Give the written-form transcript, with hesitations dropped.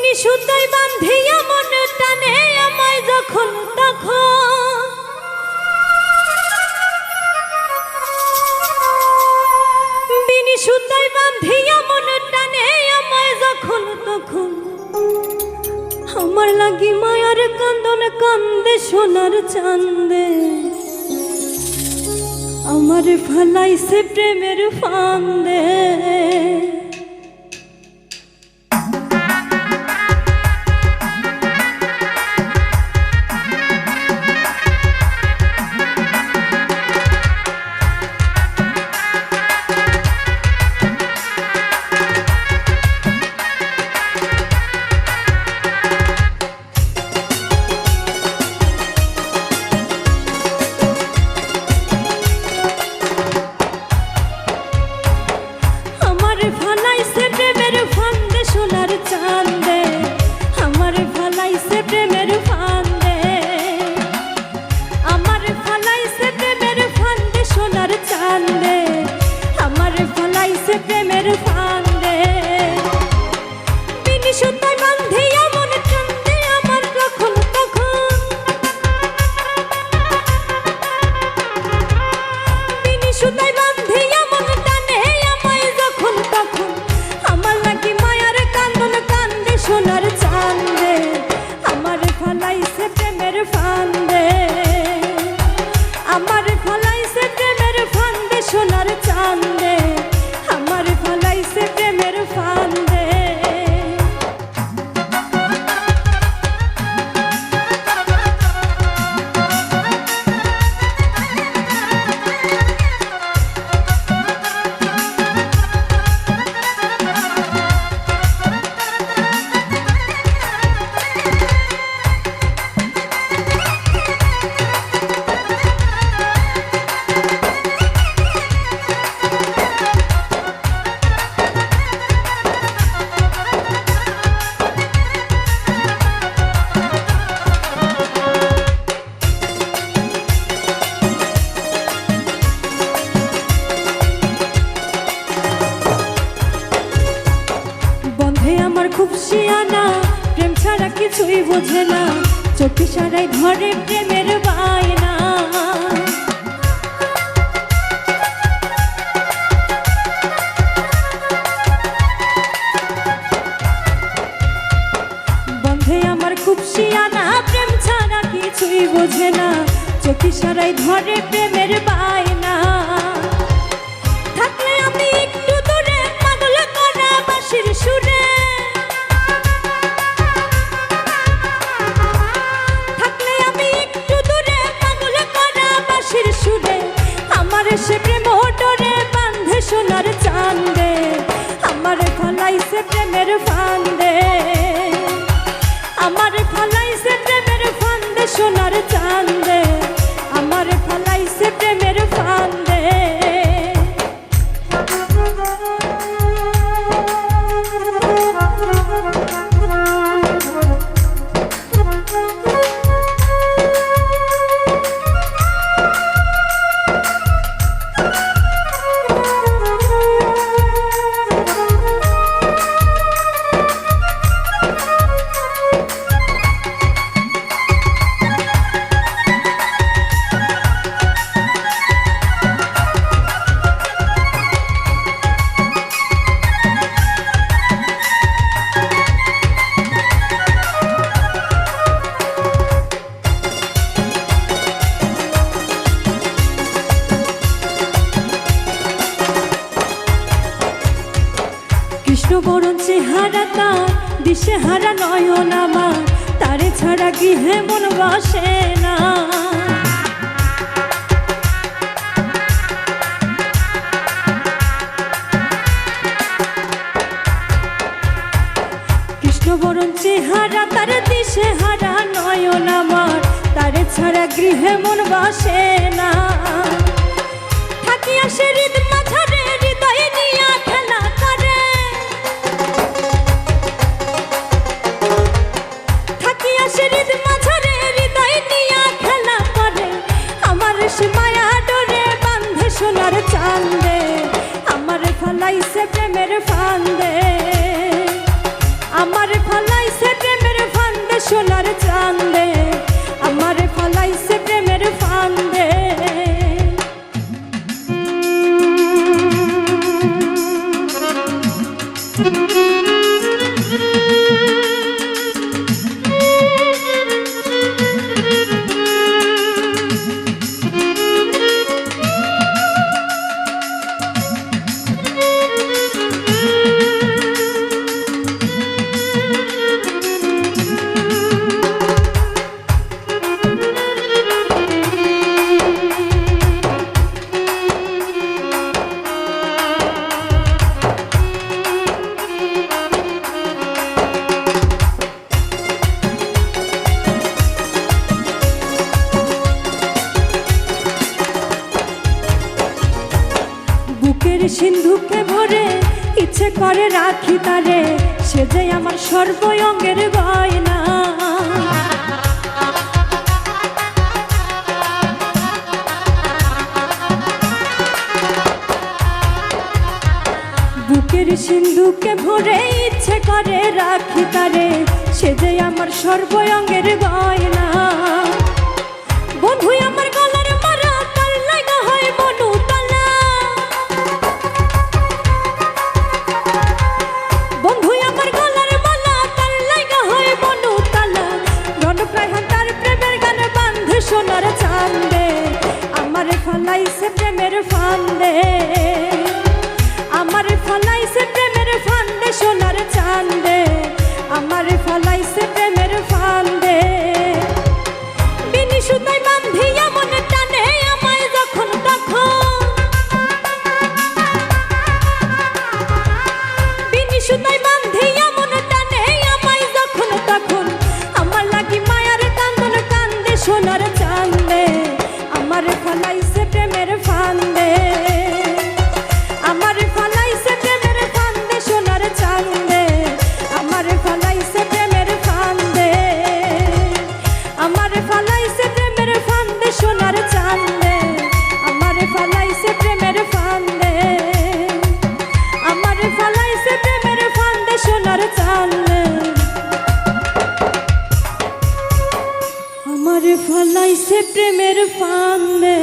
বিনি সুতায় বান্ধিয়া মন টানে আমায় যখন তখন, বিনি সুতায় বান্ধিয়া মন টানে আমায় যখন তখন, আমার লাগি মায়ার কান্দন কান্দে সোনার চাঁদে, আমার ফালাইছে প্রেমের ফান্দে। খুব শিয়ানা, প্রেম ছাড়া কিছুই বোঝে না, চোখে সারাই ধরে প্রেমের বায়না। বন্ধে আমার খুব শিয়ানা, প্রেম ছাড়া কিছুই বোঝে না, চোখে সারাই ধরে প্রেমের বায়না। থাকলে আমি একটু দূরে পাগল করা বাঁশির সুরে, সে প্রেম ডরে বাঁধে সোনার চাঁদে, আমার ফলাইছে প্রেমের ফান্দে, আমার ফলাইছে প্রেমের ফান্দে সোনার চাঁদে, আমার ফলাইছে প্রেমের ফান্দে। কৃষ্ণবরণ চেহারা তার, দিশে হারা নয়ন আমার, তারে ছাড়া গৃহে মন বসে না। কৃষ্ণবরণ চেহারা তার, দিশে হারা নয়ন আমার, তারে ছাড়া গৃহে মন বসে না। থাকিয়া সে হৃদ মাঝারে হৃদয় নিয়া খেলা করে, সোনার চাঁদে, আমার ফলাইছে প্রেমের ফান্দে, আমার ফলাইছে বুকের সিন্ধুকে ভরে ইচ্ছে করে রাখি তারে, সে যে আমার সর্বঙ্গের গয়না। বুকের সিন্ধুকে ভরে ইচ্ছে করে রাখি তারে, সে যে আমার সর্বঙ্গের গয়না। বন্ধু আমার গলার মারা তার লাগা হয় মনু তালা, বন্ধু আমার গলার মালা তার লাগা হয় মনু তালা। রণপ্রায়ণ তার প্রেমের গান বান্ধে সোনার চান্দে, আমারে ফালাইছে প্রেমের ফান্দে, আমারে ফালাইছে প্রেমের ফান্দে সোনার চান্দে, আমারে ফালাইছে প্রেমের ফান্দে। বিনি সুতায় বান্ধিয়া মনে টানে আমায় যখন তখন, বিনি সুতায় বান্ধিয়া মনে টানে আমায় যখন তখন। আমার লাগি মায়ার কান্দন কান্দে সোনার চান্দে, আমারে ফালাইছে প্রেমের ফান্দে, আমারে ফালাইছে প্রেমের ফান্দে সোনার চান্দে, আমারে ফালাইছে প্রেমের ফান্দে, আমারে ফালাইছে প্রেমের ফান্দে সোনার চান্দে, আমারে ফালাইছে প্রেমের ফান্দে, আমারে ফালাইছে প্রেমের ফান্দে সোনার চান্দে, আমারে ফালাইছে প্রেমের ফান্দে।